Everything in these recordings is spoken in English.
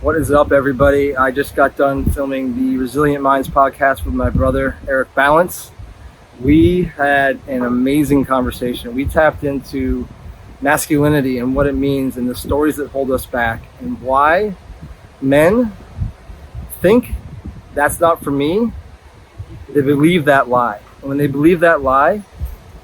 What is up, everybody? I just got done filming the Resilient Minds podcast with my brother, Eric Balance. We had an amazing conversation. We tapped into masculinity and what it means and the stories that hold us back and why men think that's not for me. They believe that lie. And when they believe that lie,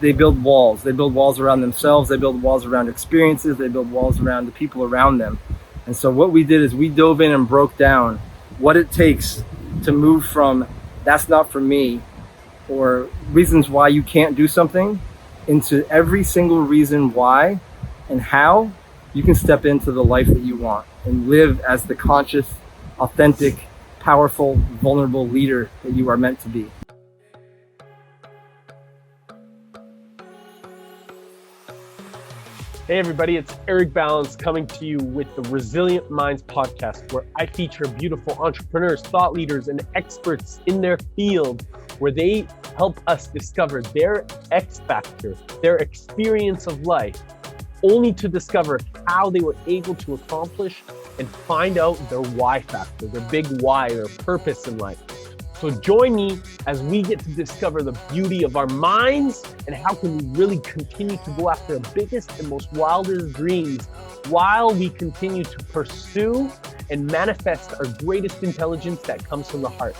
they build walls. They build walls around themselves. They build walls around experiences. They build walls around the people around them. And so what we did is we dove in and broke down what it takes to move from that's not for me or reasons why you can't do something into every single reason why and how you can step into the life that you want and live as the conscious, authentic, powerful, vulnerable leader that you are meant to be. Hey everybody, it's Eric Balance coming to you with the Resilient Minds podcast, where I feature beautiful entrepreneurs, thought leaders, and experts in their field, where they help us discover their X factor, their experience of life, only to discover how they were able to accomplish and find out their Y factor, their big why, their purpose in life. So join me as we get to discover the beauty of our minds and how can we really continue to go after the biggest and most wildest dreams while we continue to pursue and manifest our greatest intelligence that comes from the heart.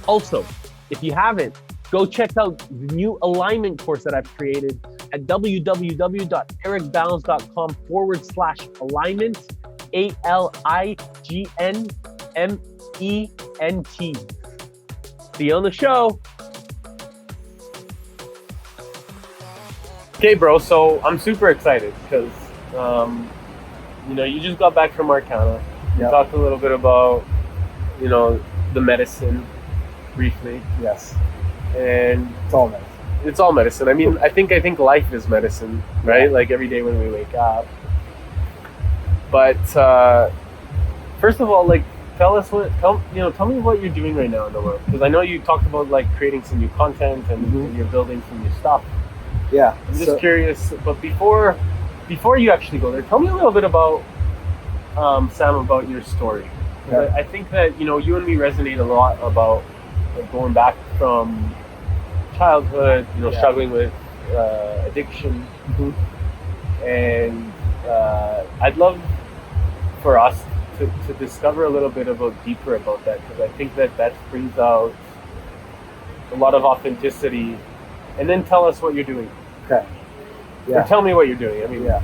Also, if you haven't, go check out the new alignment course that I've created at www.ericbalance.com/alignment, ALIGNMENT. See you on the show. Okay, bro. So I'm super excited because, you just got back from Arcana. You talked a little bit about, the medicine briefly. Yes. And It's all medicine. It's all medicine. I mean, I think life is medicine, right? Like every day when we wake up. But first of all, tell me what you're doing right now in the world, because I know you talked about creating some new content and you're building some new stuff. Yeah. I'm just curious, but before you actually go there, tell me a little bit about Sam, about your story. Yeah. I think that you and me resonate a lot about going back from childhood, struggling with addiction, and I'd love for us to discover a little bit deeper about that, because I think that brings out a lot of authenticity. And then tell us what you're doing. Okay. Yeah. Or tell me what you're doing. I mean, yeah.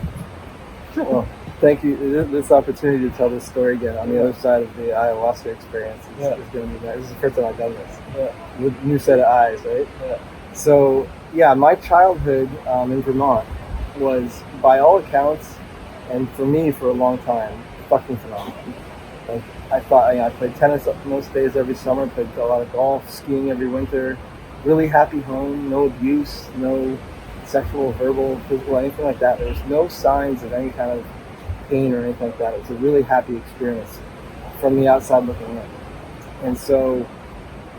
Well, thank you. This opportunity to tell this story again on the other side of the ayahuasca experience is going to be nice. This is the first time I've done this. Yeah. With a new set of eyes, right? Yeah. So, my childhood in Vermont was, by all accounts, and for me for a long time, fucking phenomenal. I played tennis most days every summer, played a lot of golf, skiing every winter, really happy home, no abuse, no sexual, verbal, physical, anything like that. There was no signs of any kind of pain or anything like that. It was a really happy experience from the outside looking in. And so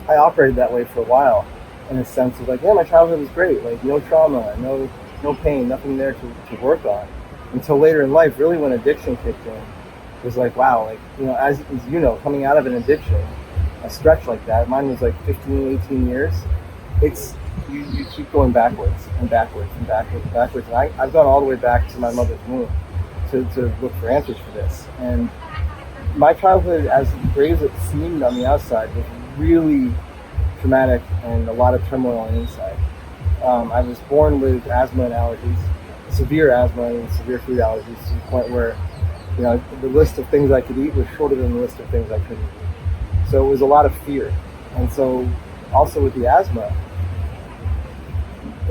I operated that way for a while, in a sense of my childhood was great, no trauma, no pain, nothing there to work on. Until later in life, really when addiction kicked in, it was wow, as you know, coming out of an addiction, a stretch like that, mine was 15, 18 years, you keep going backwards and backwards and backwards and backwards. And I've gone all the way back to my mother's womb to look for answers for this. And my childhood, as great as it seemed on the outside, was really traumatic and a lot of turmoil on the inside. I was born with asthma and allergies, severe asthma and severe food allergies, to the point where the list of things I could eat was shorter than the list of things I couldn't eat. So it was a lot of fear. And so also with the asthma,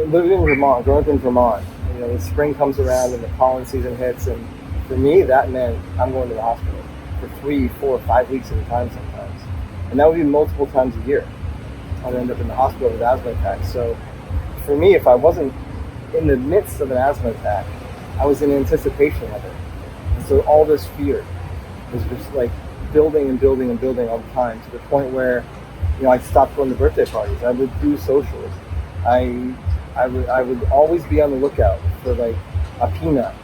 living in Vermont, growing up in Vermont, the spring comes around and the pollen season hits, and for me that meant I'm going to the hospital for 3, 4, 5 weeks at a time sometimes. And that would be multiple times a year. I'd end up in the hospital with asthma attacks. So for me, if I wasn't in the midst of an asthma attack, I was in anticipation of it. And so all this fear was just building and building and building all the time, to the point where I stopped going to birthday parties. I would do socials. I would always be on the lookout for a peanut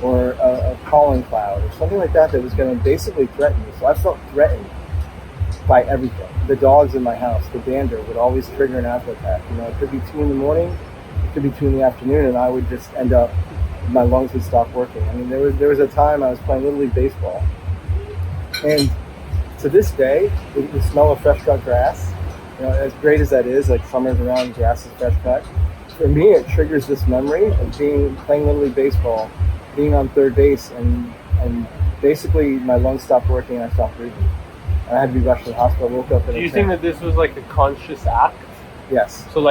or a pollen cloud or something like that was going to basically threaten me. So I felt threatened by everything. The dogs in my house, the dander would always trigger an asthma attack. It could be 2 in the morning, it could be 2 in the afternoon, and I would just end up, my lungs would stop working. I mean, there was a time I was playing Little League baseball, and to this day, the smell of fresh cut grass, as great as that is, like summer's around, grass is fresh cut. For me, it triggers this memory of playing Little League baseball, being on third base, and basically my lungs stopped working and I stopped breathing. And I had to be rushed to the hospital. Woke up. Do you think that this was like a conscious act? Yes. So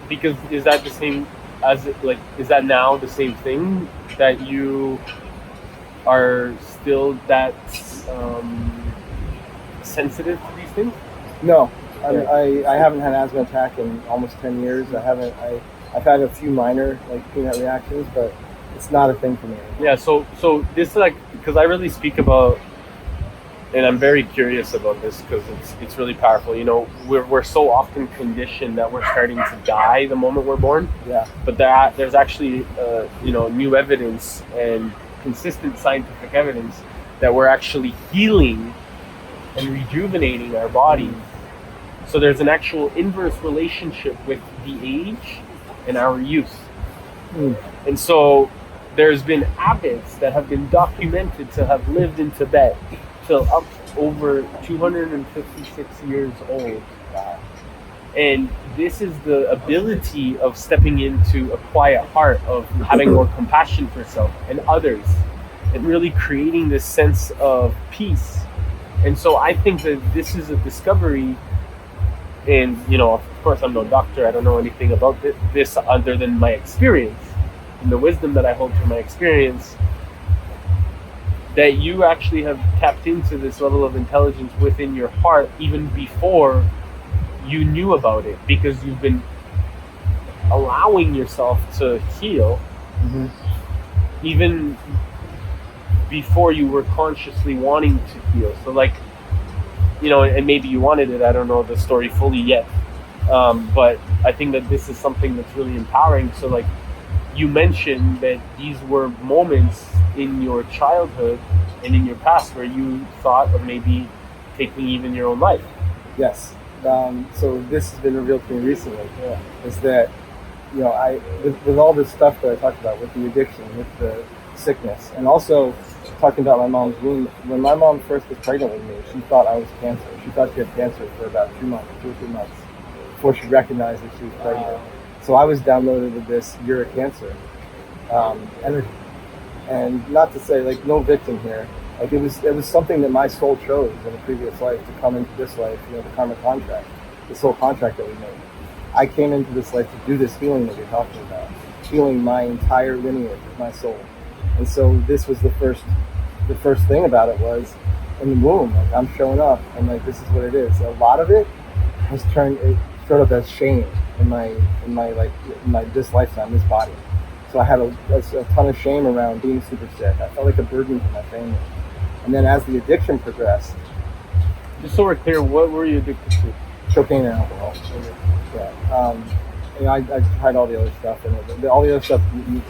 because is that the same as is that now the same thing that you are still that sensitive to these things? No. I haven't had an asthma attack in almost 10 years. I've had a few minor peanut reactions, but it's not a thing for me anymore. Yeah, so this because I really speak about, and I'm very curious about this because it's really powerful. We're so often conditioned that we're starting to die the moment we're born. Yeah. But there's actually new evidence and consistent scientific evidence that we're actually healing and rejuvenating our bodies. So there's an actual inverse relationship with the age and our youth. And so there's been habits that have been documented to have lived in Tibet till up over 256 years old. And this is the ability of stepping into a quiet heart, of having more compassion for self and others, and really creating this sense of peace. And so I think that this is a discovery. And, of course, I'm no doctor. I don't know anything about this other than my experience and the wisdom that I hold from my experience, that you actually have tapped into this level of intelligence within your heart even before you knew about it, because you've been allowing yourself to heal even before you were consciously wanting to heal. So and maybe you wanted it, I don't know the story fully yet, but I think that this is something that's really empowering. So you mentioned that these were moments in your childhood and in your past where you thought of maybe taking even your own life. Yes. So this has been revealed to me recently, is that with all this stuff that I talked about, with the addiction, with the sickness, and also talking about my mom's wound. When my mom first was pregnant with me, she thought I was cancer. She thought she had cancer for about 2 or 3 months before she recognized that she was pregnant. So I was downloaded with this "you're a cancer" energy, and not to say no victim here. It was something that my soul chose in a previous life to come into this life. The karma contract, the soul contract that we made. I came into this life to do this healing that you're talking about, healing my entire lineage of my soul. And so this was the first thing about it was in the womb. I'm showing up, and this is what it is. A lot of it showed up as shame in this lifetime, this body. So I had a ton of shame around being super sick. I felt like a burden to my family. And then as the addiction progressed, just so we're clear, what were you addicted to? Cocaine and alcohol. Yeah. I tried all the other stuff, and all the other stuff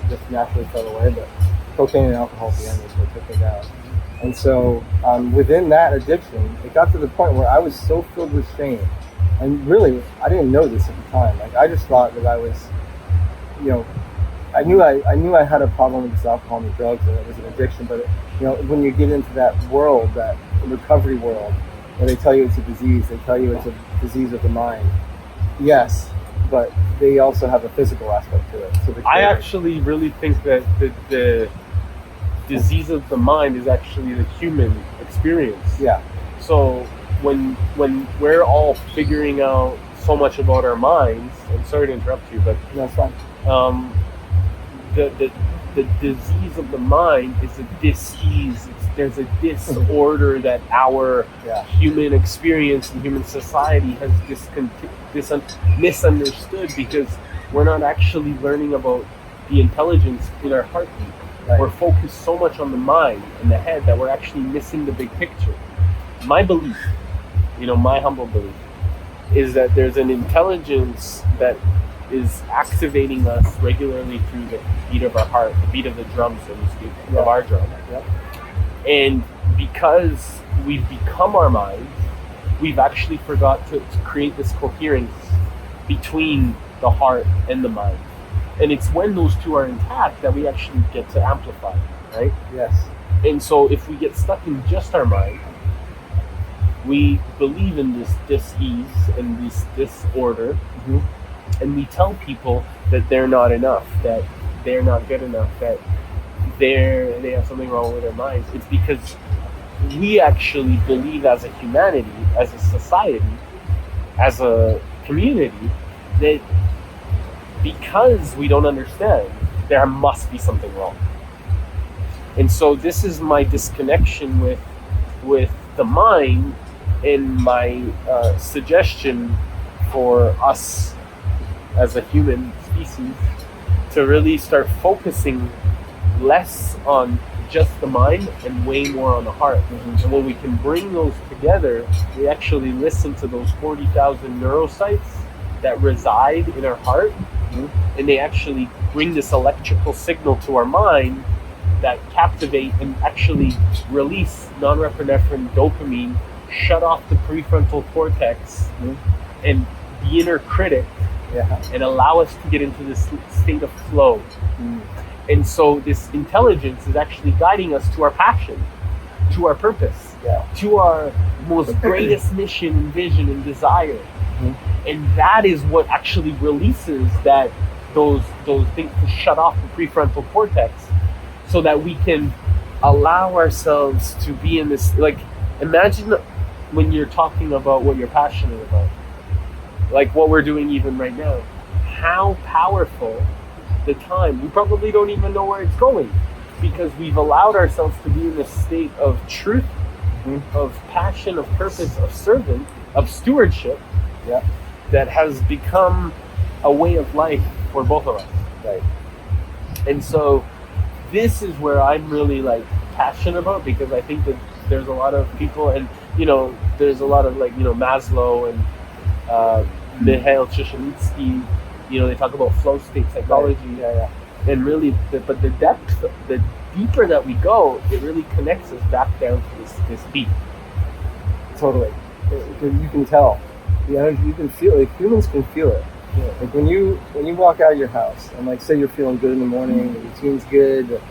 just naturally fell away, but cocaine and alcohol at the end was what took me down. And so within that addiction, it got to the point where I was so filled with shame. And really, I didn't know this at the time. I just thought that I was, I knew I had a problem with this alcohol and the drugs, and it was an addiction. But when you get into that world, that recovery world, where they tell you it's a disease, they tell you it's a disease of the mind. Yes, but they also have a physical aspect to it. So I actually really think that the disease of the mind is actually the human experience. Yeah. So when we're all figuring out so much about our minds, and sorry to interrupt you, but that's fine. The disease of the mind is a dis-ease. There's a disorder that our human experience and human society has misunderstood, because we're not actually learning about the intelligence in our heartbeat. Right. We're focused so much on the mind and the head that we're actually missing the big picture. My belief, my humble belief, is that there's an intelligence that is activating us regularly through the beat of our heart, the beat of the drum, so to speak, of our drum. And because we've become our minds, we've actually forgot to create this coherence between the heart and the mind. And it's when those two are intact that we actually get to amplify, right? Yes. And so if we get stuck in just our mind, we believe in this dis-ease and this disorder, and we tell people that they're not enough, that they're not good enough, that they have something wrong with their minds. It's because we actually believe as a humanity, as a society, as a community, that because we don't understand, there must be something wrong. And so this is my disconnection with the mind, and my suggestion for us as a human species to really start focusing less on just the mind and way more on the heart. And when we can bring those together, we actually listen to those 40,000 neurocytes that reside in our heart, and they actually bring this electrical signal to our mind that captivate and actually release norepinephrine, dopamine, shut off the prefrontal cortex and the inner critic, and allow us to get into this state of flow. And so this intelligence is actually guiding us to our passion, to our purpose, to our most greatest mission and vision and desire. And that is what actually releases those things to shut off the prefrontal cortex, so that we can allow ourselves to be in this, like, imagine when you're talking about what you're passionate about, like what we're doing even right now, how powerful the time, we probably don't even know where it's going, because we've allowed ourselves to be in this state of truth, of passion, of purpose, of servant, of stewardship, that has become a way of life for both of us. Right. And so this is where I'm really like passionate about, because I think that there's a lot of people, and there's a lot of Maslow and Mihail Csikszentmihalyi, they talk about flow state psychology, and really, but the depth, the deeper that we go, it really connects us back down to this beat. Totally. You can tell the energy. You can feel it. Humans can feel it. Like when you walk out of your house, and like say you're feeling good in the morning, the routine's good,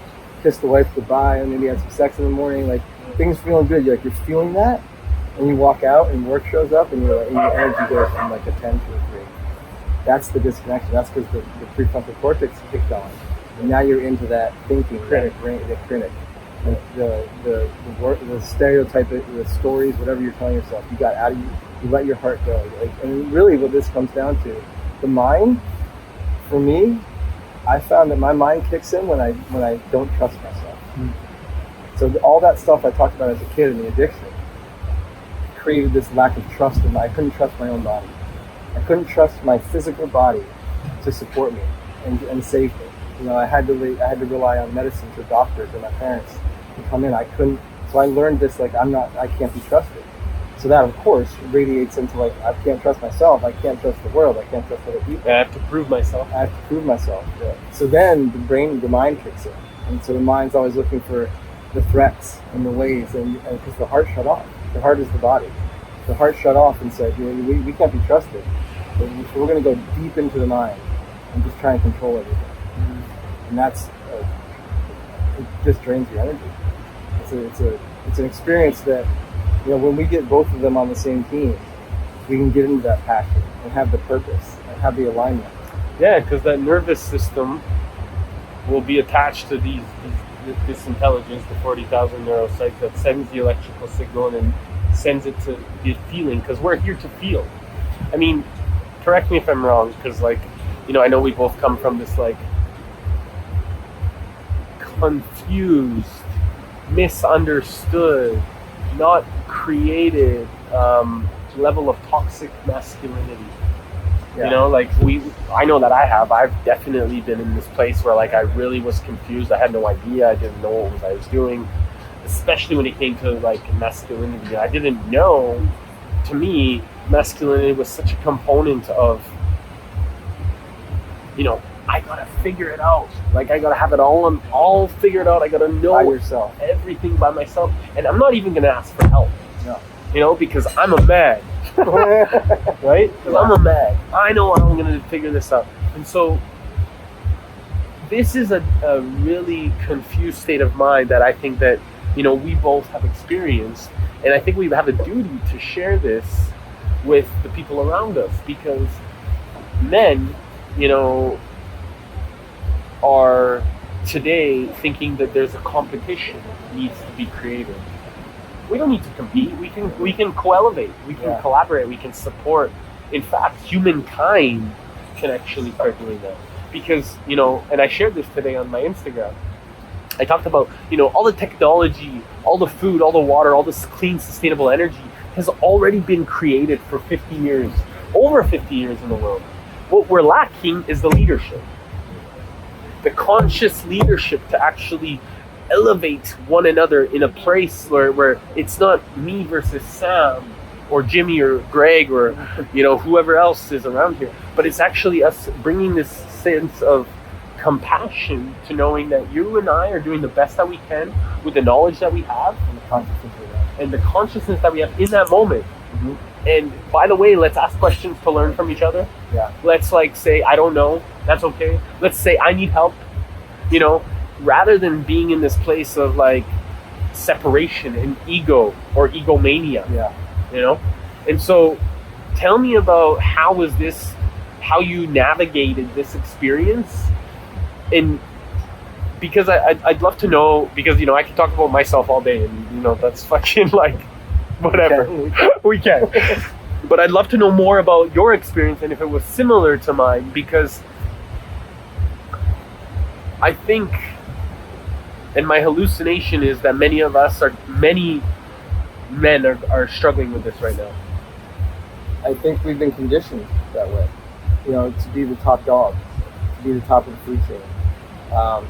kiss the wife goodbye, and maybe have some sex in the morning, like things feeling good. You're feeling that, and you walk out, and work shows up, and your energy goes from like a 10 to a 3. That's the disconnection. That's because the prefrontal cortex kicked on, and now you're into that thinking, the critic, the stereotype, the stories, whatever you're telling yourself. You got out of you. You let your heart go. And really, what this comes down to, the mind. For me, I found that my mind kicks in when I don't trust myself. So all that stuff I talked about as a kid and the addiction created this lack of trust in I couldn't trust my own body. I couldn't trust my physical body to support me and save me. I had to rely on medicines or doctors or my parents to come in. I couldn't. So I learned this, I can't be trusted. So that, of course, radiates into I can't trust myself. I can't trust the world. I can't trust other people. I have to prove myself. So then the mind kicks in, and so the mind's always looking for the threats and the ways, and because the heart shut off. The heart is the body. The heart shut off and said, we can't be trusted. So we're going to go deep into the mind and just try and control everything. And that's it just drains your energy. It's an experience that, when we get both of them on the same team, we can get into that passion and have the purpose and have the alignment. Yeah, because that nervous system will be attached to this intelligence, the 40,000 neurocytes that sends the electrical signal and then sends it to the feeling, because we're here to feel. I mean, correct me if I'm wrong, because I know we both come from this confused, misunderstood, not created level of toxic masculinity. I know that I've definitely been in this place where I really was confused. I had no idea. I didn't know what I was doing, especially when it came to masculinity. I didn't know, to me, masculinity was such a component of I gotta figure it out. Like I gotta have it all figured out. I gotta know by yourself. Everything by myself, and I'm not even gonna ask for help. No. Because I'm a man, right? Because I'm a man. I know how I'm gonna figure this out, and so this is a really confused state of mind that I think that we both have experienced, and I think we have a duty to share this with the people around us, because men, are today thinking that there's a competition that needs to be created. We don't need to compete. We can co-elevate. We can collaborate. We can support. In fact, humankind can actually start doing that, because and I shared this today on my Instagram. I talked about all the technology, all the food, all the water, all this clean, sustainable energy has already been created for 50 years, over 50 years in the world. What we're lacking is the leadership. The conscious leadership to actually elevate one another in a place where it's not me versus Sam or Jimmy or Greg or whoever else is around here, but it's actually us bringing this sense of compassion to knowing that you and I are doing the best that we can with the knowledge that we have and the consciousness that we have in that moment. Mm-hmm. And by the way, let's ask questions to learn from each other. Yeah. Let's say, I don't know. That's okay. Let's say I need help. Rather than being in this place of like separation and ego or egomania. Yeah. And so tell me about how you navigated this experience. And because I'd love to know, because I can talk about myself all day, and that's fucking like whatever. We can. But I'd love to know more about your experience and if it was similar to mine, because I think, and my hallucination is that many men are struggling with this right now. I think we've been conditioned that way, to be the top dog, to be the top of the food chain.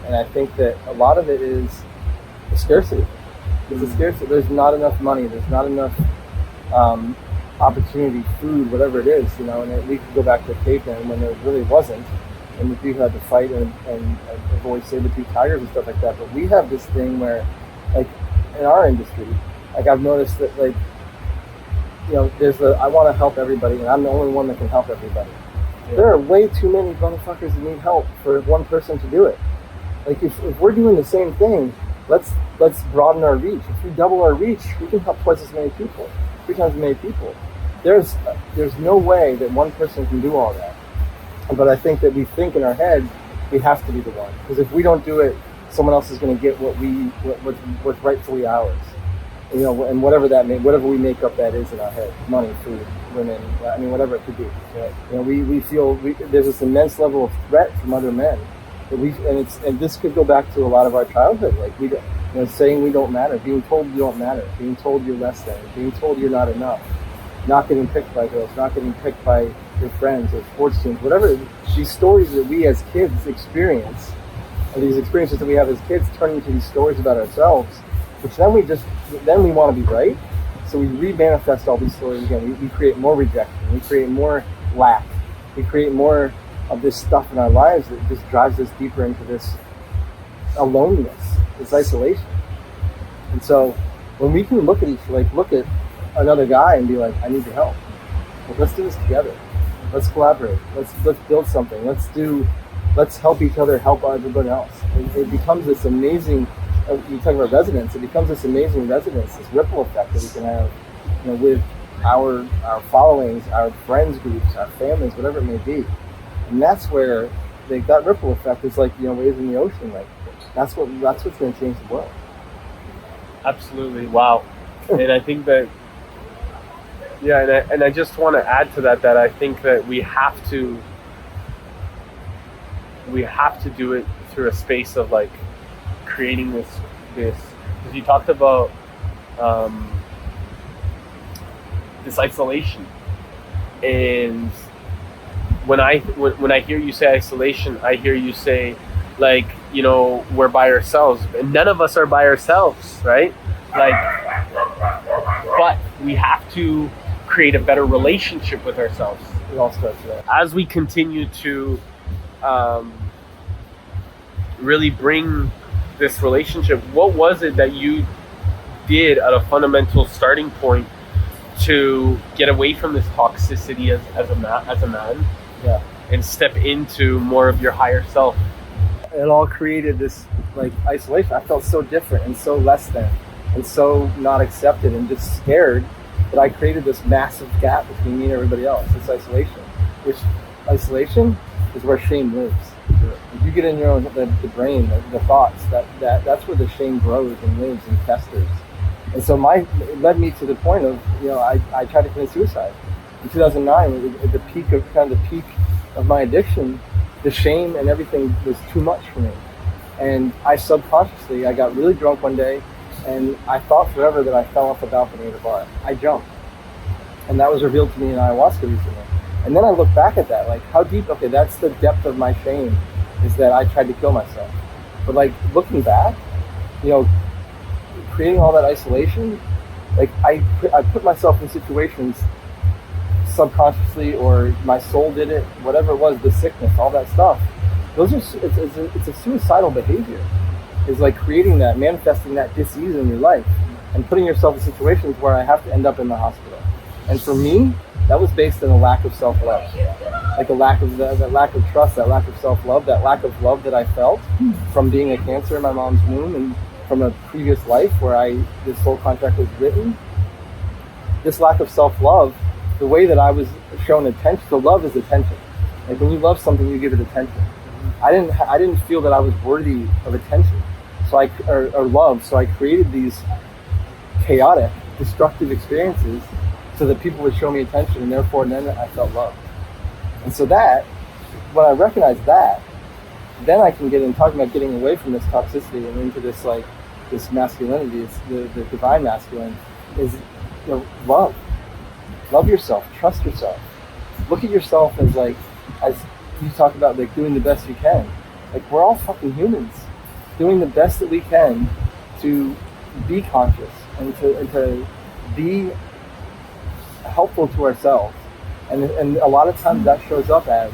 And I think that a lot of it is the scarcity. It's a scarcity. There's not enough money. There's not enough opportunity, food, whatever it is, and we could go back to caveman when there really wasn't, and the people had to fight and avoid saber-toothed tigers and stuff like that. But we have this thing where, like, in our industry, like, I've noticed that, like, there's I want to help everybody, and I'm the only one that can help everybody. Yeah. There are way too many motherfuckers that need help for one person to do it. Like, if we're doing the same thing, let's broaden our reach. If we double our reach, we can help twice as many people, 3 times as many people. There's no way that one person can do all that. But I think that we think in our head we have to be the one, because if we don't do it, someone else is going to get what's rightfully ours. And whatever we make up that is in our head, money, food, women, whatever it could be. Right? We feel there's this immense level of threat from other men. And this could go back to a lot of our childhood, like saying we don't matter, being told you don't matter, being told you're less than, being told you're not enough, not getting picked by girls, not getting picked by your friends or sports teams, whatever. These stories that we as kids experience, and these experiences that we have as kids turn into these stories about ourselves, which then we want to be right. So we re-manifest all these stories again. We create more rejection. We create more lack. We create more of this stuff in our lives that just drives us deeper into this aloneness, this isolation. And so when we can look at another guy and be like, I need your help. Well, let's do this together. Let's collaborate. Let's build something. Let's help each other help everybody else. It becomes this amazing. You talk about resonance. It becomes this amazing resonance, this ripple effect that we can have, with our followings, our friends groups, our families, whatever it may be. And that's where that ripple effect is like waves in the ocean. Like that's what's going to change the world. Absolutely. Wow. And I think that. Yeah, and I just want to add to that I think that we have to do it through a space of like creating this because you talked about this isolation, and when I hear you say isolation, I hear you say like we're by ourselves, and none of us are by ourselves, right? Like, but we have to create a better relationship with ourselves. It all starts there. As we continue to really bring this relationship. What was it that you did at a fundamental starting point to get away from this toxicity as a man, Yeah. and step into more of your higher self? It all created this like isolation. I felt so different and so less than and so not accepted and just scared that I created this massive gap between me and everybody else, this isolation. Which isolation is where shame lives. If you get in your own the brain, the thoughts, that's where the shame grows and lives and festers. And so it led me to the point of, I tried to commit suicide. In 2009, at the peak of my addiction, the shame and everything was too much for me. And I got really drunk one day, and I thought forever that I fell off a balcony at a bar. I jumped. And that was revealed to me in ayahuasca recently. And then I look back at that, like how deep, okay, that's the depth of my shame, is that I tried to kill myself. But like looking back, creating all that isolation, like I put myself in situations subconsciously, or my soul did it, whatever it was, the sickness, all that stuff. It's a suicidal behavior. Is like creating that, manifesting that dis-ease in your life, and putting yourself in situations where I have to end up in the hospital. And for me, that was based on a lack of self-love, like that lack of trust, that lack of self-love, that lack of love that I felt from being a cancer in my mom's womb and from a previous life where this soul contract was written. This lack of self-love, the way that I was shown attention, so love is attention. Like when you love something, you give it attention. I didn't feel that I was worthy of attention, or love. So I created these chaotic, destructive experiences so that people would show me attention, and therefore then I felt loved. And so when I recognized that, then I can get in talking about getting away from this toxicity and into this this masculinity. It's the divine masculine is love. Love yourself. Trust yourself. Look at yourself as you talk about doing the best you can. Like we're all fucking humans, doing the best that we can to be conscious and to be helpful to ourselves. And a lot of times that shows up as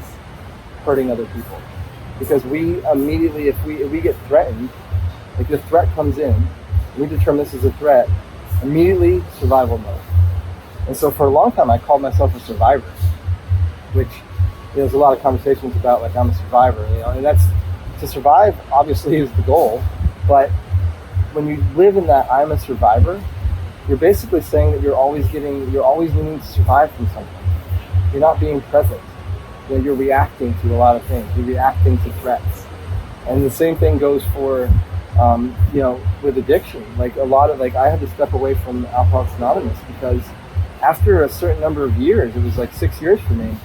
hurting other people. Because we immediately, if we get threatened, like the threat comes in, we determine this is a threat, immediately survival mode. And so for a long time I called myself a survivor, which there's a lot of conversations about like I'm a survivor, and that's, to survive obviously is the goal, but when you live in that I'm a survivor, you're basically saying that you're always needing to survive from something. You're not being present. You're reacting to a lot of things. You're reacting to threats. And the same thing goes for, with addiction. Like I had to step away from Alcoholics Anonymous because after a certain number of years, it was like 6 years for me,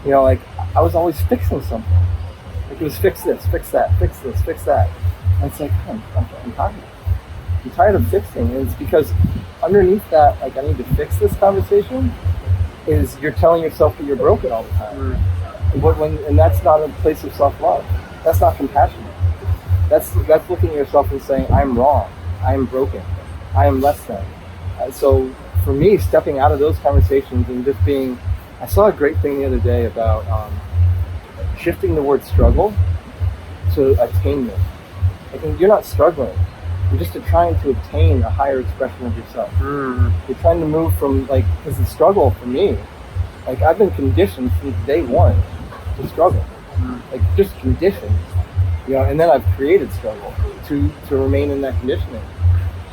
I was always fixing something. Like it was fix this, fix that, fix this, fix that. And it's like, I'm tired. I'm tired of fixing. And it's because underneath that, like I need to fix this conversation, is you're telling yourself that you're broken all the time. And that's not a place of self-love. That's not compassionate. That's looking at yourself and saying, I'm wrong, I am broken, I am less than. So for me, stepping out of those conversations and just being, I saw a great thing the other day about shifting the word struggle to attainment. Like you're not struggling, you're just trying to obtain a higher expression of yourself. You're trying to move from because the struggle for me, like I've been conditioned since day one to struggle, like just conditioned, and then I've created struggle to remain in that conditioning.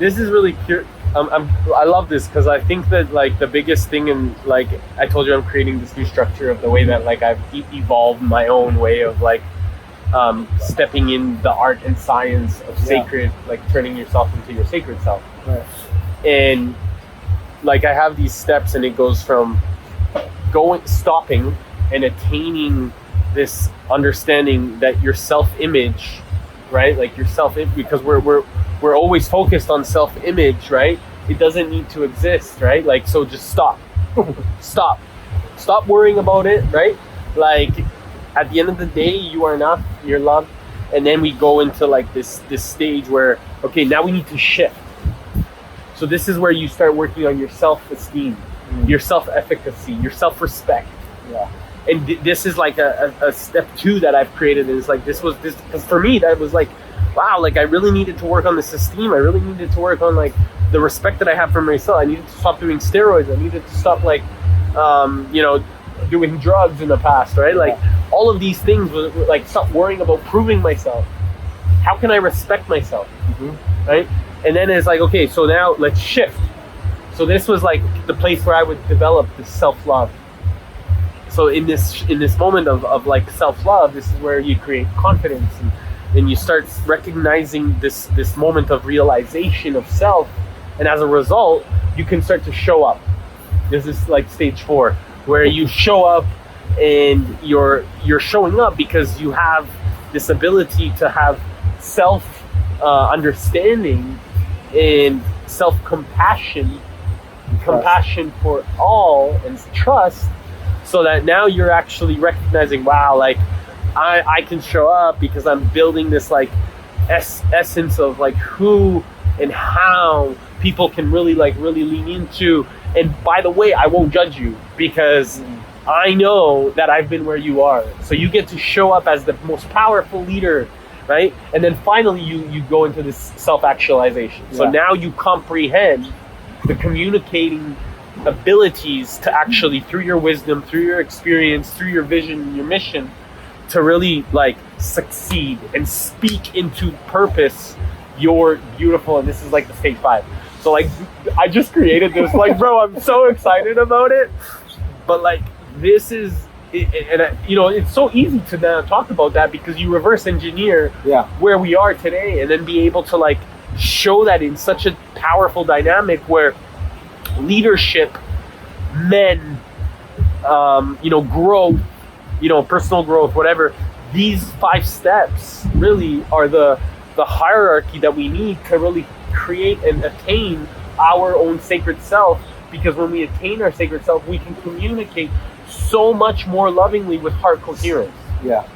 This is really pure. I love this because I think that like the biggest thing in like I told you I'm creating this new structure of the way that like I've evolved my own way of like stepping in the art and science of sacred, like turning yourself into your sacred self. Right. And like I have these steps, and it goes from stopping and attaining this understanding that your self-image, right? Like your self-image, because we're always focused on self-image, right? It doesn't need to exist, right? Like, so just stop. Stop worrying about it, right? Like at the end of the day, you are enough, you're loved. And then we go into like this stage where, okay, now we need to shift. So this is where you start working on your self-esteem, your self-efficacy, your self-respect. Yeah. this is like a step 2 that I've created. Is like this because for me that was like, wow, like I really needed to work on this esteem. I really needed to work on like the respect that I have for myself. I needed to stop doing steroids. I needed to stop like doing drugs in the past, right? Like all of these things was like stop worrying about proving myself. How can I respect myself? Right? And then it's like, okay, so now let's shift. So this was like the place where I would develop this self-love. So in this moment of like self-love, this is where you create confidence and you start recognizing this moment of realization of self, and as a result, you can start to show up. This is like stage 4, where you show up, and you're showing up because you have this ability to have self understanding and self-compassion, compassion for all, and trust, so that now you're actually recognizing, wow, like I can show up because I'm building this like essence of like who and how people can really lean into. And by the way, I won't judge you because I know that I've been where you are. So you get to show up as the most powerful leader, right? And then finally you go into this self-actualization. So now you comprehend the communicating abilities to actually, through your wisdom, through your experience, through your vision, your mission, to really like succeed and speak into purpose. You're beautiful. And this is like the stage 5. So like I just created this, like, bro, I'm so excited about it. But like this is and it's so easy to now talk about that because you reverse engineer where we are today, and then be able to like show that in such a powerful dynamic where leadership, men, growth, personal growth, whatever, these 5 steps really are the hierarchy that we need to really create and attain our own sacred self. Because when we attain our sacred self, we can communicate so much more lovingly with heart coherence. Yeah.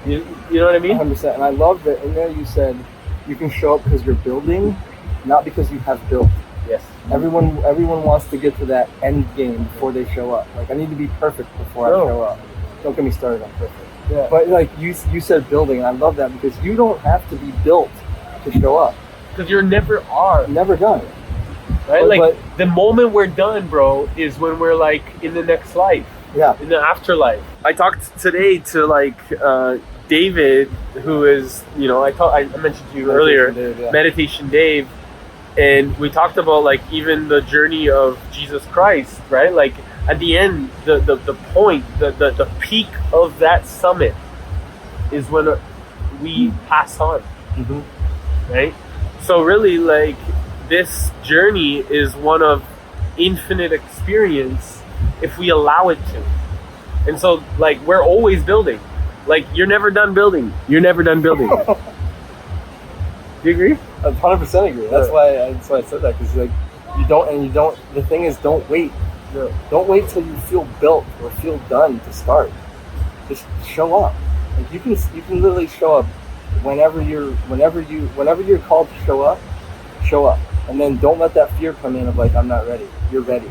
You know what I mean? 100%. And I love that in there you said you can show up because you're building, not because you have built. Yes. Everyone wants to get to that end game before they show up. Like, I need to be perfect before I show up. Don't get me started on perfect. Yeah. But like you said building, and I love that because you don't have to be built to show up. Because you're never are. Never done. Right? But the moment we're done, bro, is when we're like in the next life. Yeah. In the afterlife. I talked today to like David, who is, I mentioned to you earlier, Meditation Dave, and we talked about like even the journey of Jesus Christ, right? Like at the end, the point, the peak of that summit is when we pass on, right? So really, like, this journey is one of infinite experience if we allow it to. And so, like, we're always building. Like, you're never done building. You're never done building. Do you agree? I 100% agree. That's why I said that, because like you don't. The thing is, don't wait. No. Don't wait till you feel built or feel done to start. Just show up. Like you can literally show up whenever you're called to show up. Show up, and then don't let that fear come in of like, I'm not ready. You're ready.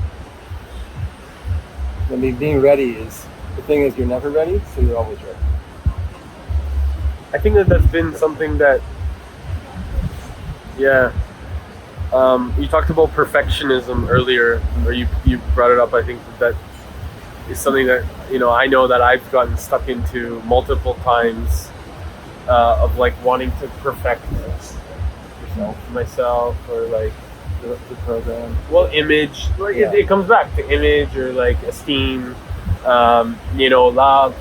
I mean, being ready is the thing is you're never ready, so you're always ready. I think that's been something that, you talked about perfectionism earlier, or you brought it up. I think that is something that, I know that I've gotten stuck into multiple times, of like wanting to perfect myself, or like the program. Well, image, like it comes back to image, or like esteem, love,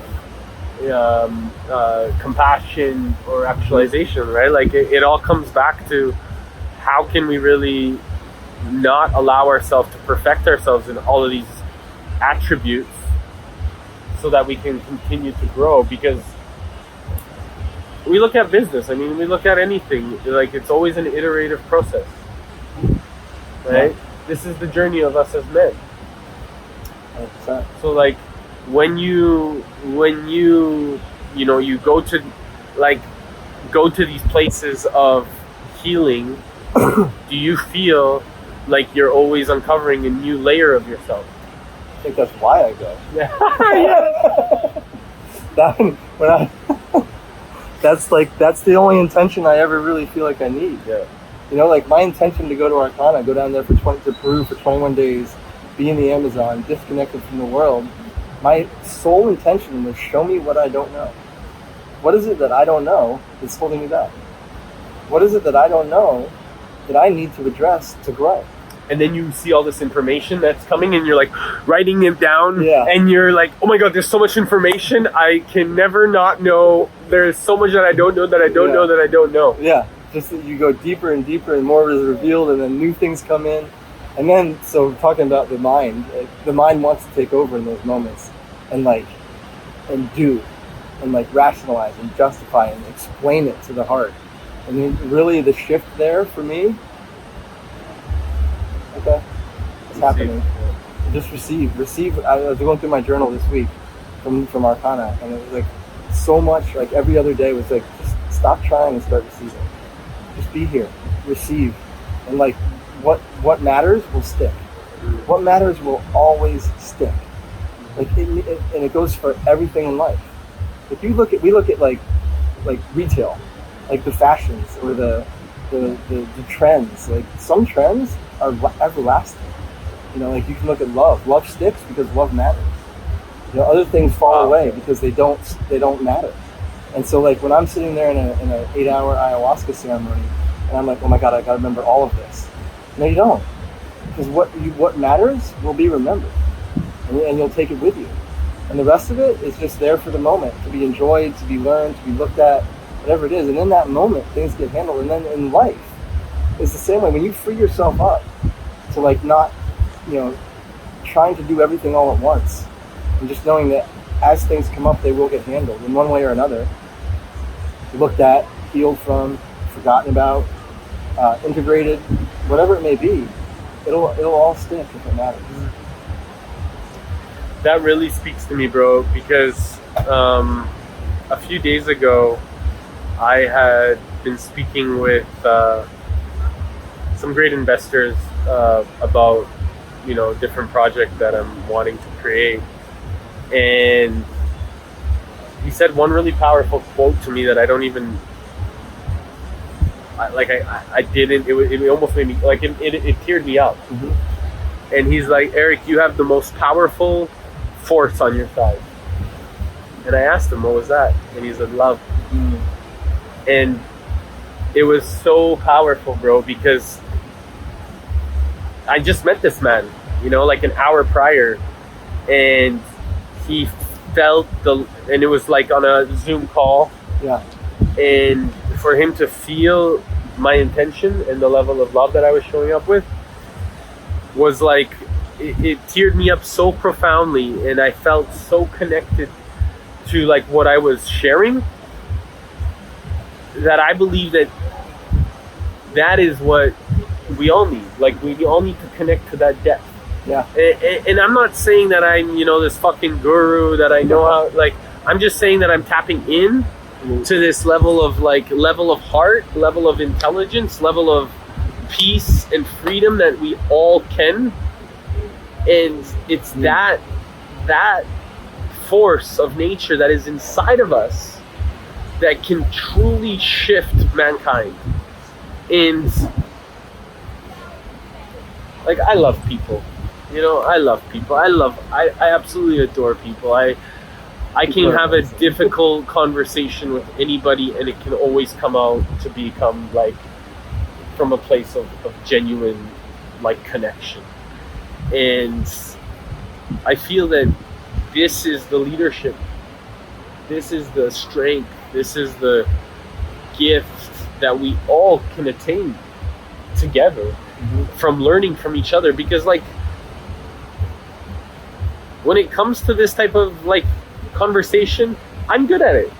compassion, or actualization, right? Like it all comes back to how can we really not allow ourselves to perfect ourselves in all of these attributes so that we can continue to grow. Because we look at business, we look at anything, like it's always an iterative process, right? This is the journey of us as men. 100%. So like when you go to these places of healing, do you feel like you're always uncovering a new layer of yourself? think that's why I go. Yeah. That's the only intention I ever really feel like I need. Yeah. You know, like my intention to go to Arcana, go down there to Peru for 21 days, be in the Amazon, disconnected from the world. My sole intention was show me what I don't know. What is it that I don't know that's holding me back? What is it that I don't know that I need to address to grow? And then you see all this information that's coming and you're like writing it down. Yeah. And you're like, oh my God, there's so much information. I can never not know. There's so much that I don't know that I don't know that I don't know. Yeah. Just that you go deeper and deeper and more is revealed and then new things come in. And then, so talking about the mind wants to take over in those moments and do and rationalize and justify and explain it to the heart. And then really the shift there for me, okay, it's happening. Just receive. I was going through my journal this week from Arcana, and it was like so much, like every other day was like, just stop trying and start receiving. Just be here, receive, and like what matters will stick. What matters will always stick. Like and it goes for everything in life. If we look at like retail, like the fashions or the trends. Like some trends are everlasting. You know, like you can look at love. Love sticks because love matters. You know, other things fall away because they don't matter. And so like when I'm sitting there in an 8-hour ayahuasca ceremony, and I'm like, oh my God, I got to remember all of this. No, you don't, because what matters will be remembered, and you'll take it with you. And the rest of it is just there for the moment, to be enjoyed, to be learned, to be looked at, whatever it is. And in that moment, things get handled. And then in life, it's the same way. When you free yourself up to like not, you know, trying to do everything all at once, and just knowing that as things come up, they will get handled in one way or another. Looked at, healed from, forgotten about, integrated, whatever it may be, it'll all stick if it matters. That really speaks to me, bro, because a few days ago, I had been speaking with some great investors about, you know, different project that I'm wanting to create. And he said one really powerful quote to me that I don't even, I didn't, it almost made me, like, it teared me up. Mm-hmm. And he's like, Eric, you have the most powerful force on your side. And I asked him, what was that? And he said, love. Mm. And it was so powerful, bro, because I just met this man, you know, like an hour prior, and he felt and it was like on a Zoom call. Yeah. And for him to feel my intention and the level of love that I was showing up with was like, it teared me up so profoundly, and I felt so connected to like what I was sharing, that I believe that is what we all need. Like we all need to connect to that depth. Yeah. And I'm not saying that I'm, you know, this fucking guru, that I know how, like, I'm just saying that I'm tapping in to this level of heart, level of intelligence, level of peace and freedom that we all can. And it's that force of nature that is inside of us that can truly shift mankind. And like, I love people, you know, I absolutely adore people. I can have a difficult conversation with anybody, and it can always come out to become like from a place of genuine like connection. And I feel that this is the leadership, this is the strength, this is the gift that we all can attain together, from learning from each other. Because like, when it comes to this type of like conversation, I'm good at it,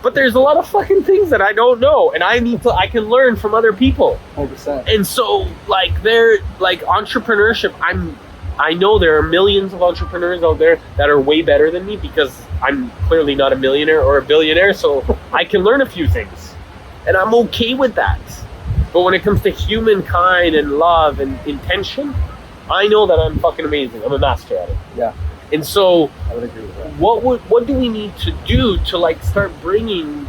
but there's a lot of fucking things that I don't know, and I can learn from other people. 100%. And so like, they're like entrepreneurship, I know there are millions of entrepreneurs out there that are way better than me, because I'm clearly not a millionaire or a billionaire, so I can learn a few things, and I'm okay with that. But when it comes to humankind and love and intention, I know that I'm fucking amazing. I'm a master at it. Yeah. And so, I would agree with that. What do we need to do to like start bringing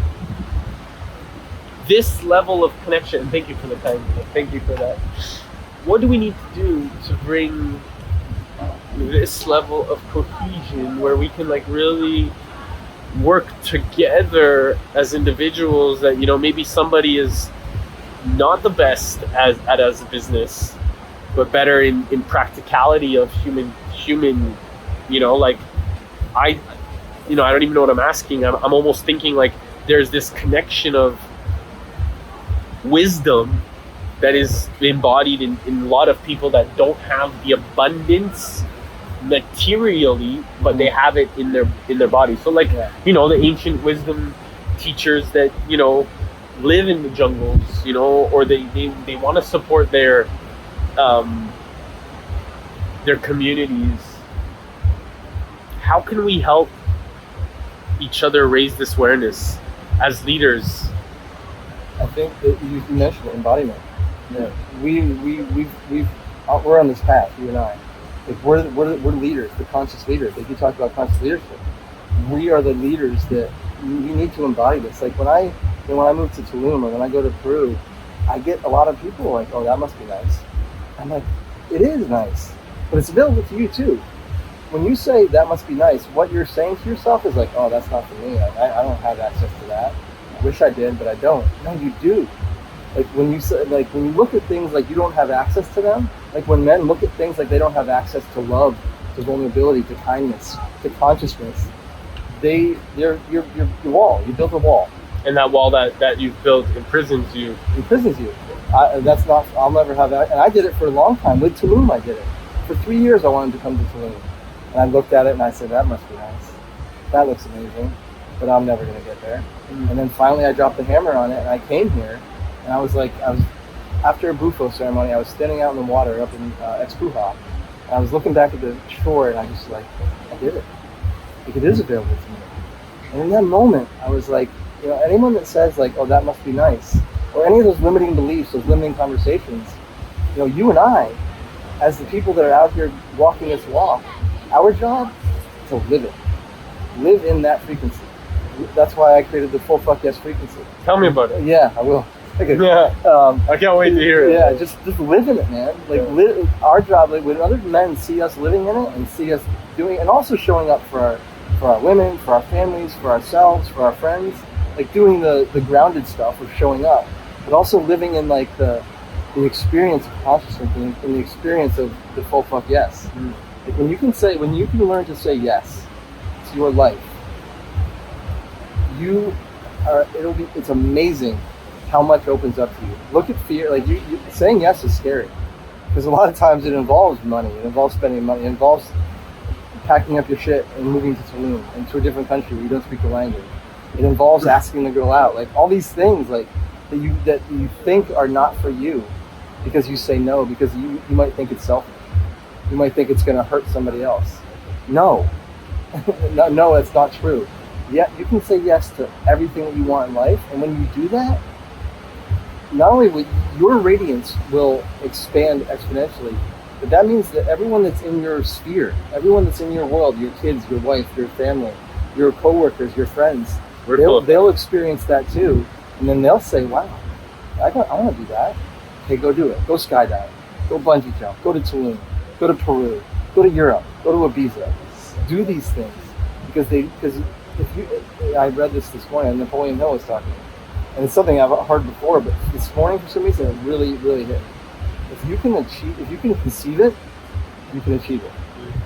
this level of connection? And thank you for the time. Thank you for that. What do we need to do to bring this level of cohesion where we can like really work together as individuals? That, you know, maybe somebody is not the best as a business, but better in practicality of human, you know, like I don't even know what I'm asking. I'm almost thinking like there's this connection of wisdom that is embodied in a lot of people that don't have the abundance materially, but they have it in their body. So like, you know, the ancient wisdom teachers that, you know, live in the jungles, you know, or they want to support their communities. How can we help each other raise this awareness as leaders? I think that you mentioned embodiment. Yeah. We're on this path, you and I. Like we're leaders, the conscious leaders. Like you talked about conscious leadership. We are the leaders that we need to embody this. Like when I move to Tulum or when I go to Peru, I get a lot of people like, oh, that must be nice. I'm like, it is nice, but it's available to you too. When you say that must be nice, what you're saying to yourself is like, oh, that's not for me. I don't have access to that. I wish I did, but I don't. No, you do. Like when you say, like when you look at things like you don't have access to them, like when men look at things like they don't have access to love, to vulnerability, to kindness, to consciousness, you're your wall. You build a wall. And that wall that you've built imprisons you. I'll never have that. And I did it for a long time. With Tulum, I did it. For 3 years, I wanted to come to Tulum. And I looked at it and I said, that must be nice. That looks amazing. But I'm never going to get there. And then finally, I dropped the hammer on it and I came here. And I was after a bufo ceremony, I was standing out in the water up in Expuja. And I was looking back at the shore and I just like, I did it. Like it is available to me. And in that moment, I was like, you know, anyone that says like, oh, that must be nice, or any of those limiting beliefs, those limiting conversations, you know, you and I, as the people that are out here walking this walk, our job is to live it. Live in that frequency. That's why I created the full fuck yes frequency. Tell me about it. Yeah, I will. Okay. Yeah. I can't wait to hear it. Yeah, just live in it, man. Like our job, like when other men see us living in it and see us doing, and also showing up for our women, for our families, for ourselves, for our friends, like doing the grounded stuff of showing up, but also living in like the experience of consciousness, in the experience of the full fuck yes. Like when you can learn to say yes to your life, it's amazing how much opens up to you. Look at fear, like you saying yes is scary because a lot of times it involves money, it involves spending money, it involves packing up your shit and moving to Tulum and to a different country where you don't speak the language. It involves asking the girl out, like all these things like that you think are not for you because you say no, because you might think it's selfish. You might think it's going to hurt somebody else. No, no, that's not true. Yeah, you can say yes to everything that you want in life, and when you do that, not only will your radiance will expand exponentially, but that means that everyone that's in your sphere, everyone that's in your world, your kids, your wife, your family, your coworkers, your friends, they'll experience that too, and then they'll say, "Wow, I want to do that." Okay, go do it. Go skydive. Go bungee jump. Go to Tulum. Go to Peru. Go to Europe. Go to Ibiza. Do these things because I read this morning. Napoleon Hill was talking, and it's something I've heard before, but this morning for some reason it really, really hit me. If you can conceive it, you can achieve it.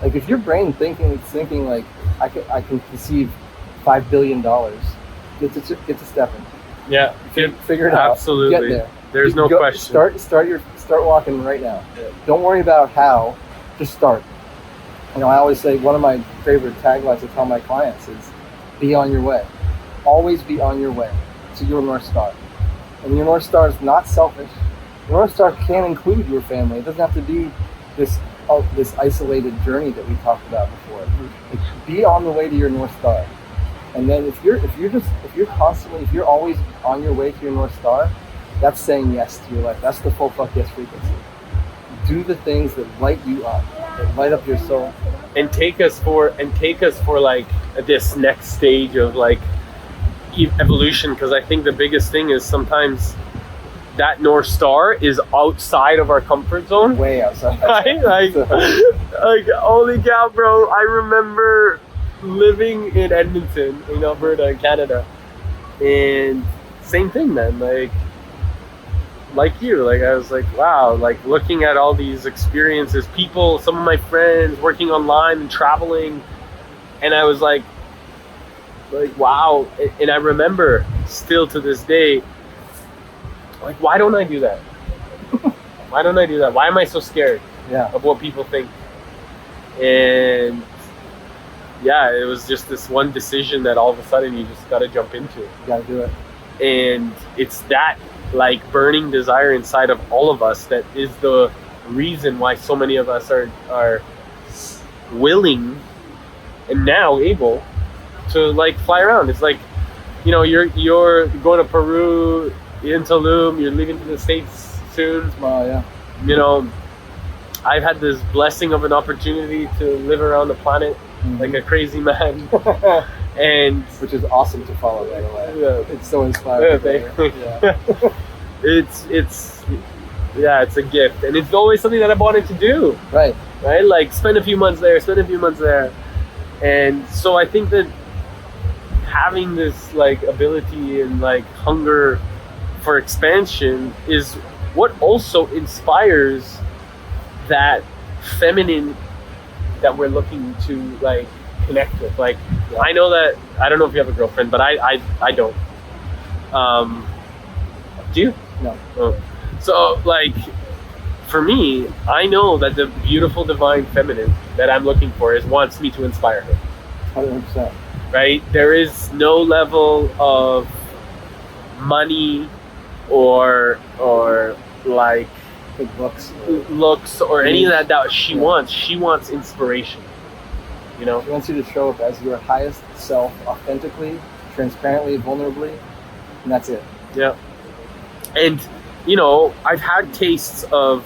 Like if your brain thinking like I can conceive $5 billion, get to stepping. Yeah, figure it out. Absolutely. Get there. There's no question. Start walking right now. Yeah. Don't worry about how. Just start. You know, I always say one of my favorite taglines to tell my clients is, "Be on your way." Always be on your way to your North Star. And your North Star is not selfish. Your North Star can include your family. It doesn't have to be this isolated journey that we talked about before. Like, be on the way to your North Star. And then if you're always on your way to your North Star, that's saying yes to your life. That's the full fuck yes frequency. do the things that light you up, that light up your soul, and take us for like this next stage of like evolution. Because I think the biggest thing is sometimes that North Star is outside of our comfort zone. Way outside. Right? Like holy cow, bro. I remember living in Edmonton, in Alberta, in Canada. And same thing, man. Like you, like I was like, wow, like looking at all these experiences, people, some of my friends working online and traveling. And I was like, wow. And I remember still to this day, like, why don't I do that? Why don't I do that? Why am I so scared of what people think? And yeah, it was just this one decision that all of a sudden you just got to jump into. You got to do it. And it's that like burning desire inside of all of us that is the reason why so many of us are willing and now able to like fly around. It's like, you know, you're going to Peru, in Tulum, you're leaving to the States soon. Wow, yeah. You know, I've had this blessing of an opportunity to live around the planet like a crazy man. And which is awesome to follow, by the way. Yeah. It's so inspiring. Yeah. It's a gift. And it's always something that I've wanted to do. Right. Like spend a few months there. And so I think that having this like ability and like hunger for expansion is what also inspires that feminine that we're looking to like connect with. Like, I know that, I don't know if you have a girlfriend, but I don't. Do you? No. Oh. So like, for me, I know that the beautiful divine feminine that I'm looking for wants me to inspire her. 100%. Right? There is no level of money or like good looks or any of that she wants. She wants inspiration. You know? She wants you to show up as your highest self, authentically, transparently, vulnerably, and that's it. Yeah. And, you know, I've had tastes of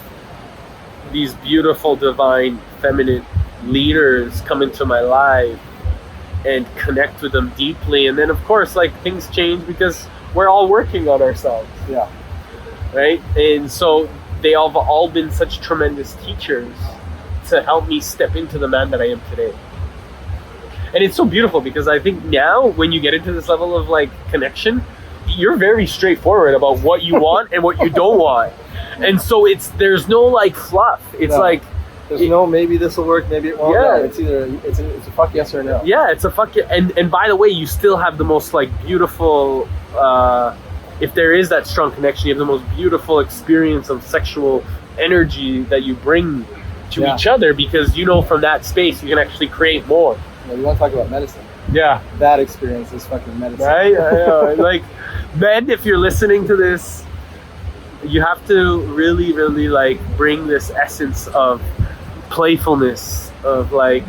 these beautiful, divine, feminine leaders come into my life and connect with them deeply. And then, of course, like, things change because we're all working on ourselves. Yeah. Right? And so they have all been such tremendous teachers to help me step into the man that I am today. And it's so beautiful because I think now when you get into this level of like connection, you're very straightforward about what you want and what you don't want. And so there's no like fluff. It's like there's no maybe this will work, maybe it won't. Yeah. No, it's either it's a fuck yes or no. Yeah, it's a fuck yes. And by the way, you still have the most like beautiful if there is that strong connection, you have the most beautiful experience of sexual energy that you bring to each other, because you know from that space you can actually create more. You want to talk about medicine? Yeah. That experience is fucking medicine. Right? I know. Like, men, if you're listening to this, you have to really, really like bring this essence of playfulness, of like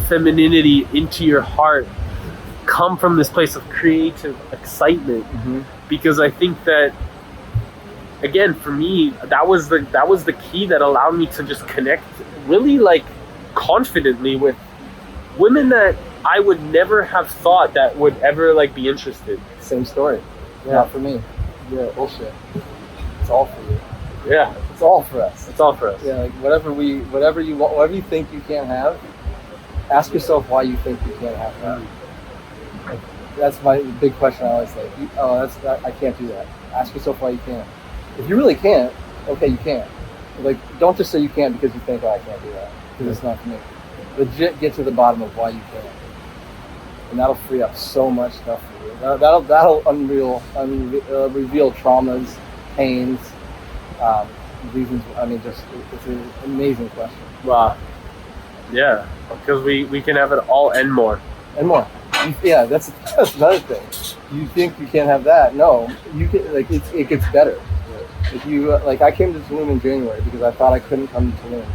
femininity into your heart. Come from this place of creative excitement, because I think that, again, for me, that was the key that allowed me to just connect really like confidently with women that I would never have thought that would ever like be interested. Same story. Yeah, not for me. Yeah, bullshit. It's all for you. Yeah, it's all for us. It's all for us. Yeah, like whatever you want, whatever you think you can't have, ask yourself why you think you can't have that. Like, that's my big question. I always think, I can't do that. Ask yourself why you can't. If you really can't, okay, you can't. Like, don't just say you can't because you think, I can't do that, because it's not for me. Legit get to the bottom of why you can't, and that'll free up so much stuff for you. That'll reveal traumas, pains, reasons. I mean, just it's an amazing question. Wow. Yeah, because we can have it all and more. And more. Yeah, that's another thing. You think you can't have that? No, you can. Like it gets better. If you like, I came to Tulum in January because I thought I couldn't come to Tulum.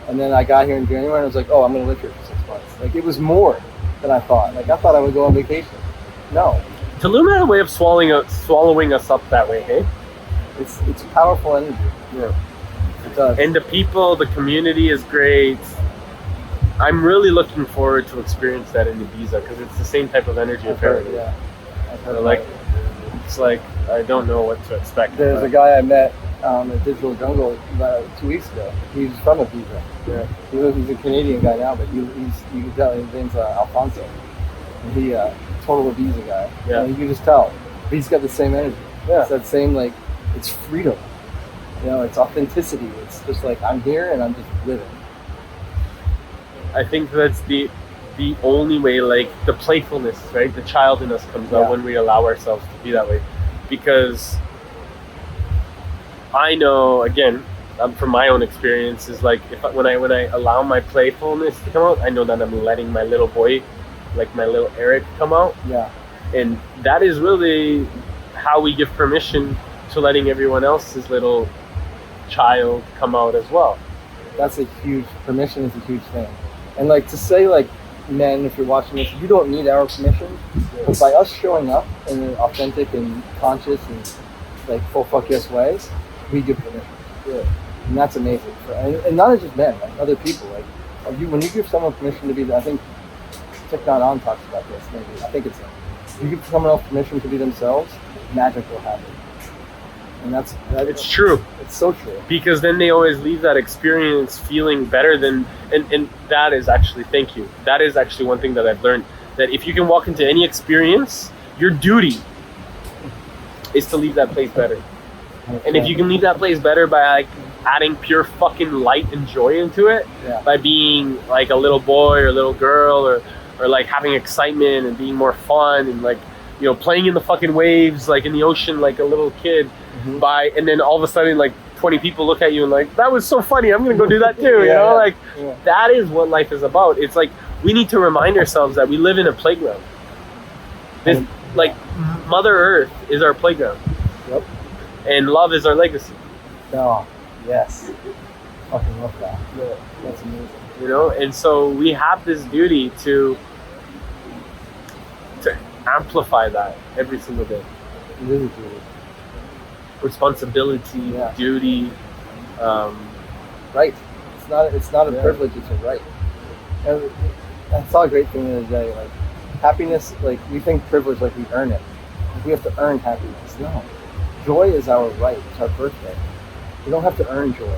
And then I got here in January and I was like, I'm going to live here for 6 months. Like, it was more than I thought. Like, I thought I would go on vacation. No. Tulum had a way of swallowing us up that way, hey? It's powerful energy. Yeah. It does. And the people, the community is great. I'm really looking forward to experience that in Ibiza because it's the same type of energy. I've heard, yeah. I've heard like, it's like I don't know what to expect. There's a guy I met at Digital Jungle about 2 weeks ago. He's from Ibiza. Yeah. He's a Canadian guy now, but you can tell his name's Alfonso. And he total Ibiza guy. Yeah. And you can just tell. But he's got the same energy. Yeah. It's that same, like, it's freedom. You know, it's authenticity. It's just like, I'm here and I'm just living. I think that's the only way, like, the playfulness, right? The child in us comes out when we allow ourselves to be that way. Because I know, again, from my own experience, is like when I allow my playfulness to come out, I know that I'm letting my little boy, like my little Eric, come out. Yeah. And that is really how we give permission to letting everyone else's little child come out as well. That's permission is a huge thing. And like to say, like, men, if you're watching this, you don't need our permission, but by us showing up in an authentic and conscious and like full fuck yes way, we give permission. Yeah. And that's amazing. And not just men, like other people. Like when you give someone permission to be, I think Thich Nhat Hanh talks about this. Maybe I think it's him. You give someone else permission to be themselves, magic will happen. And it's true. It's so true. Because then they always leave that experience feeling better than, and that is actually, thank you. That is actually one thing that I've learned, that if you can walk into any experience, your duty is to leave that place better. Okay. And if you can leave that place better by like adding pure fucking light and joy into it, by being like a little boy or a little girl, or like having excitement and being more fun and like, you know, playing in the fucking waves, like in the ocean, like a little kid, and then all of a sudden, like 20 people look at you and like, that was so funny, I'm gonna go do that too, you know? Like, that is what life is about. It's like, we need to remind ourselves that we live in a playground. This, like, Mother Earth is our playground. Yep. And love is our legacy. Oh, yes. Fucking love that. Yeah, that's amazing. You know, and so we have this duty to amplify that every single day. It is a duty. Responsibility, duty. Right. It's not a privilege, it's a right. And I saw a great thing the other day, like happiness, like we think privilege like we earn it. Like we have to earn happiness. No. Joy is our right, it's our birthday. We don't have to earn joy.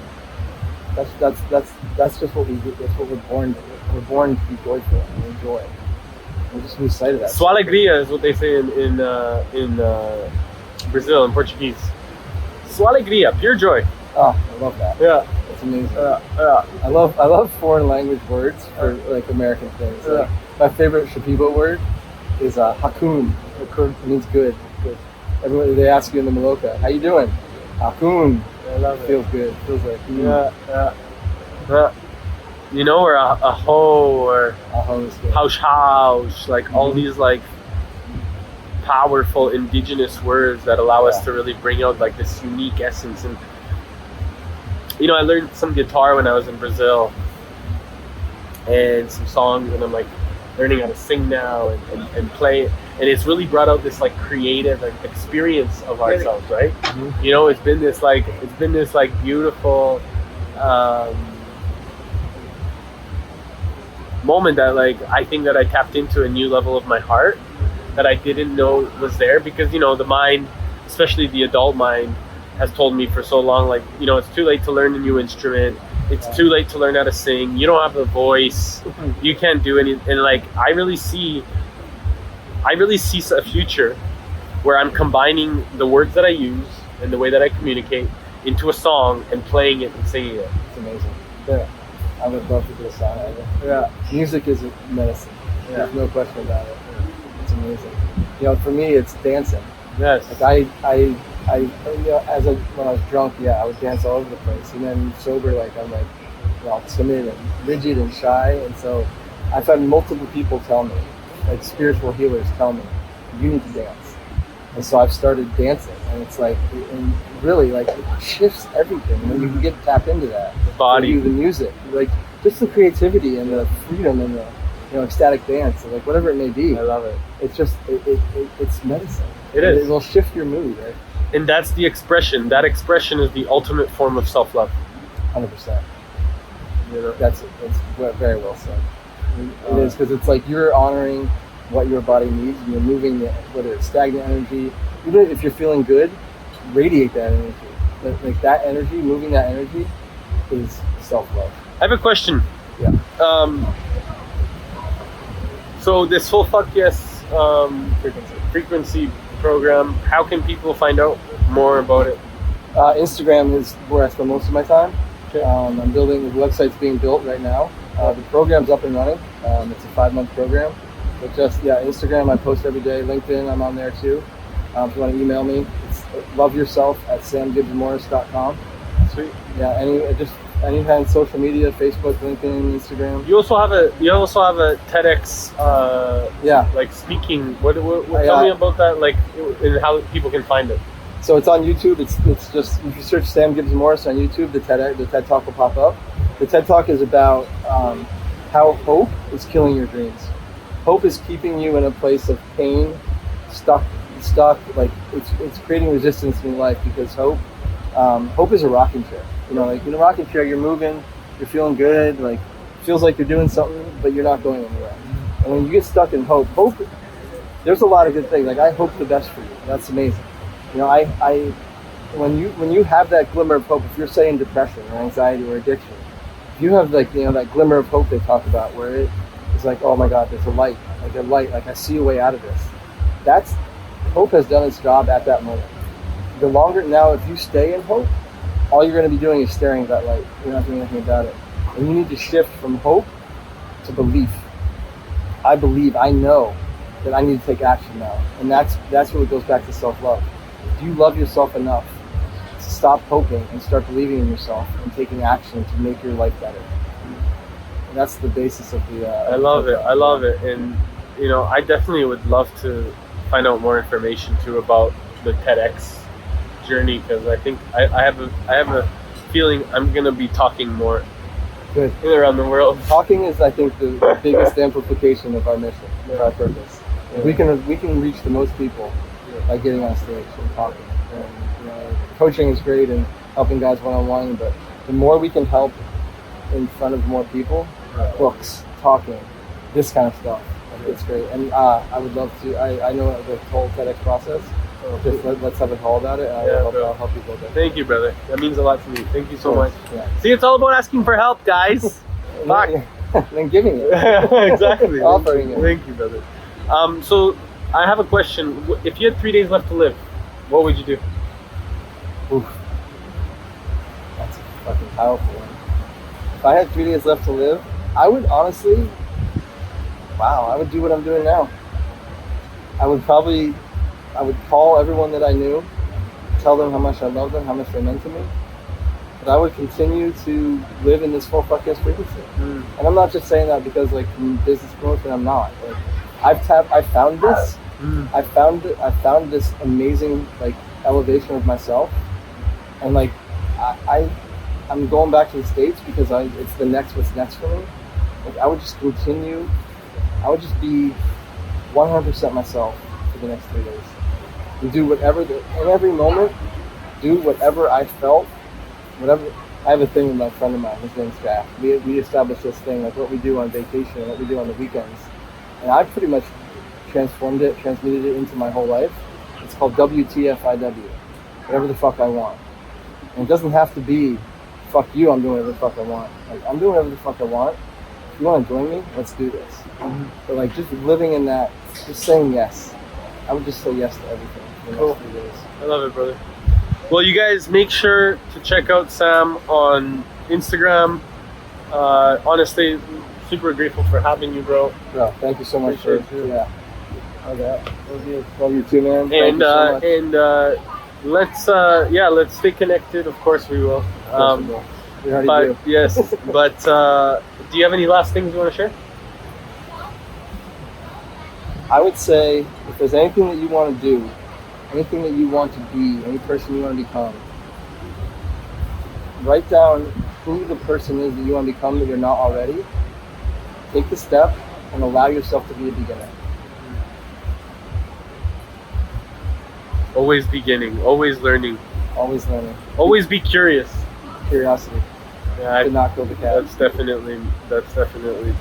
That's just what we do. That's what we're born to. We're born to be joyful and enjoy. We just lose sight of that. Sua alegria is what they say in Brazil, in Portuguese. Sua alegria, pure joy. Oh, I love that. Yeah. That's amazing. I love foreign language words for like American things. Like, my favorite Shipibo word is hakun. Hakun means good. Good. Everyone, they ask you in the Maloka, how you doing? Hakun. I love it. Feels good. Feels like you know, or a ho, or house, like all these like powerful indigenous words that allow us to really bring out like this unique essence. And you know, I learned some guitar when I was in Brazil and some songs, and I'm like learning how to sing now and play, and it's really brought out this like creative experience of ourselves, right? You know, it's been this like beautiful moment that like I think that I tapped into a new level of my heart that I didn't know was there, because you know, the mind, especially the adult mind, has told me for so long, like, you know, it's too late to learn a new instrument, it's too late to learn how to sing, you don't have a voice, you can't do anything. And like I really see a future where I'm combining the words that I use and the way that I communicate into a song and playing it and singing it. It's amazing. Yeah. I would love to do a song like it. Yeah. Music is medicine. Yeah. There's no question about it. It's amazing. You know, for me, it's dancing. Yes. Like I you know, when I was drunk, I would dance all over the place. And then sober, like I'm like, well, timid and rigid and shy. And so I've had multiple people tell me, like spiritual healers tell me, you need to dance. And so I've started dancing, and it's like, and really, like, it shifts everything when you can get tapped into that. The body, the music, like just the creativity and the freedom and the, you know, ecstatic dance, or like whatever it may be. I love it. It's just it's medicine. It is. It will shift your mood, right? And that's the expression. That expression is the ultimate form of self-love. 100%. You know? That's very well said. It is, because it's like you're honoring what your body needs, and you're moving it, whether it's stagnant energy, even if you're feeling good, radiate that energy. Like that energy, moving that energy is self-love. I have a question. Yeah. So this whole Fuck Yes frequency program, how can people find out more about it? Instagram is where I spend most of my time. Okay. I'm building, the website's being built right now. The program's up and running. It's a 5-month program. But just, Instagram, I post every day. LinkedIn, I'm on there too. If you want to email me, it's loveyourself@samgibbsmorris.com. Sweet. Yeah, any kind of social media, Facebook, LinkedIn, Instagram. You also have a TEDx like speaking. What tell me about that, like, and how people can find it. So it's on YouTube. It's just, if you search Sam Gibbs Morris on YouTube, the TED Talk will pop up. The TED Talk is about how hope is killing your dreams. Hope is keeping you in a place of pain, stuck. Like it's creating resistance in your life, because hope is a rocking chair. You know, like in a rocking chair, you're moving, you're feeling good, like feels like you're doing something, but you're not going anywhere. And when you get stuck in hope, there's a lot of good things. Like, I hope the best for you. That's amazing. You know, when you have that glimmer of hope, if you're saying depression or anxiety or addiction, if you have, like, you know, that glimmer of hope they talk about, where it's like, oh my God, there's a light, like I see a way out of this. Hope has done its job at that moment. The longer, now if you stay in hope, all you're going to be doing is staring at that light. You're not doing anything about it. And you need to shift from hope to belief. I believe, I know that I need to take action now. And that's where it goes back to self-love. Do you love yourself enough to stop hoping and start believing in yourself and taking action to make your life better? And that's the basis of the... I love it. And, you know, I definitely would love to find out more information too about the TEDx journey, because I think I have a feeling I'm going to be talking more. Good. Around the world. Talking is, I think, the biggest amplification of our mission, of our purpose. Yeah. We can reach the most people by getting on stage and talking. And, you know, coaching is great and helping guys one-on-one, but the more we can help in front of more people, books, talking, this kind of stuff, it's great. And I would love to. I know the whole TEDx process. Just let's have a call about it, and I'll help you build it. Thank you, brother. That means a lot to me. Thank you so much. Yeah. See, it's all about asking for help, guys. Fuck. And giving it. Exactly. Offering it. Thank you, brother. So I have a question. If you had 3 days left to live, what would you do? Oof. That's a fucking powerful one. If I had 3 days left to live, I would honestly, I would do what I'm doing now. I would call everyone that I knew, tell them how much I love them, how much they meant to me. But I would continue to live in this full fuck yes frequency. And I'm not just saying that because, like, in business promotion, I'm not. Like, I found this. I found this amazing, like, elevation of myself. And, like, I'm going back to the States because it's what's next for me. Like, I would just continue. I would just be 100% myself for the next 3 days. And do whatever, in every moment, do whatever I felt, whatever. I have a thing with my friend of mine, his name's Jack. We established this thing, like what we do on vacation and what we do on the weekends. And I pretty much transmitted it into my whole life. It's called WTFIW, whatever the fuck I want. And it doesn't have to be, fuck you, I'm doing whatever the fuck I want. Like, I'm doing whatever the fuck I want. If you want to join me, let's do this. But, like, just living in that, just saying yes. I would just say yes to everything for the next 3 days. I love it, brother. Well, you guys make sure to check out Sam on Instagram. Honestly, super grateful for having you, bro. Bro, thank you so much for it. Yeah. Okay. Love you too, man. And let's stay connected. Of course we will. We already do. Yes. But do you have any last things you want to share? I would say, if there's anything that you want to do, anything that you want to be, any person you want to become, write down who the person is that you want to become that you're not already. Take the step and allow yourself to be a beginner. Always beginning, always learning. Always learning. Always be curious. Curiosity. to not build a cabin. That's definitely the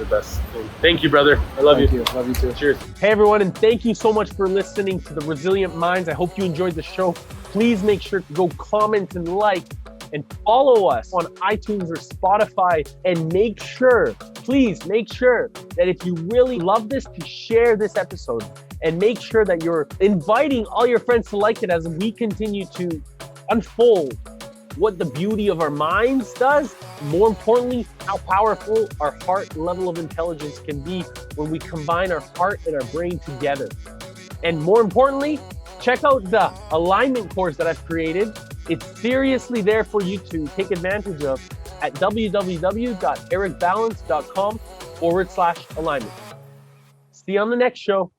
best thing. Thank you, brother. I love you. Thank you. Love you too. Cheers. Hey, everyone, and thank you so much for listening to The Resilient Minds. I hope you enjoyed the show. Please make sure to go comment and like and follow us on iTunes or Spotify. And please make sure that if you really love this, to share this episode. And make sure that you're inviting all your friends to like it as we continue to unfold what the beauty of our minds does. More importantly, how powerful our heart level of intelligence can be when we combine our heart and our brain together. And more importantly, check out the alignment course that I've created. It's seriously there for you to take advantage of at www.ericbalance.com/alignment. See you on the next show.